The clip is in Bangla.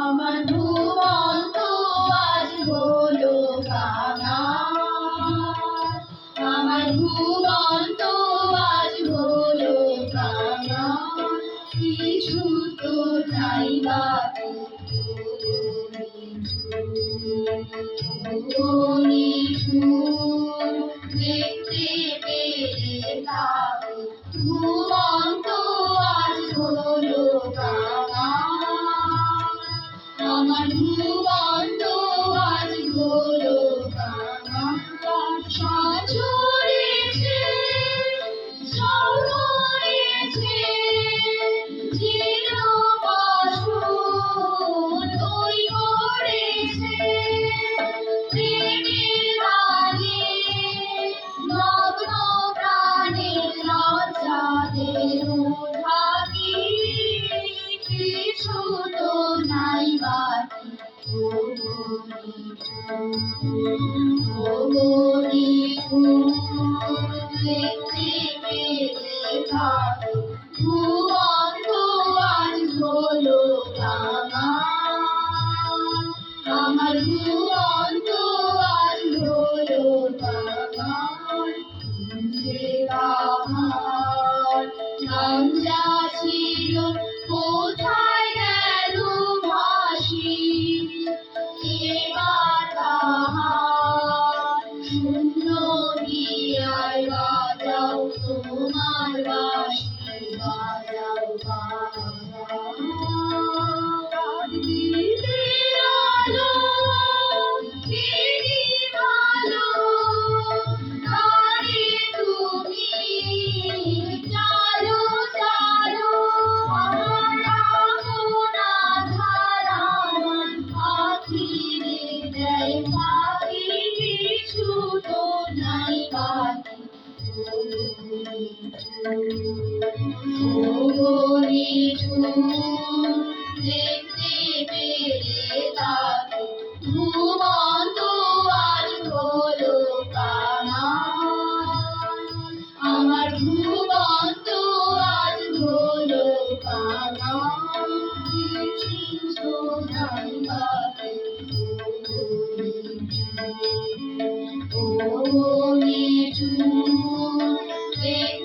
আমার ভুবন তো আজ হলো কাঙাল, আমার ভুবন তো আজ হলো কাঙাল, কিছু তো নাই বাকি নিঠুর দেখতে পেলে তাকে। ভুবন তো আজ হলো কাঙাল, আমার ভুবন তো আজ হলো কাঙাল। সব ঝরেছে, সব মরেছে, চিরবাসর ওই পড়েছে। প্রেমের রাগে নগ্ন প্রাণে লজ্জাদের ঢাকি, কিছু তো নাই বাকি দেখতে পেলে থাকে। ভুবন তো আজ হলো কাঙাল, আমার ভুবন তো আজ হলো কাঙাল। যে আমার নাম যা ছিল কোথায় গেল ভাসি, এবার তাহার শূন্য দিয়ায় বাজাও তোমার বাঁশি, বাজাও বাজাও। রাত দিতে আলো ফিরি ভালো, গাড়ি তুমি চালো চালো। আমার আপনা ধারা আমার আখিরে দেয় ফাঁকি, কিছু তো নাই বাকি দেখতে পেলে তাকে। ভুবন তো আজ হলো কাঙাল, আমার ভুবন তো আজ হলো কাঙাল, কিছু তো নাই বাকি নিঠুর দেখতে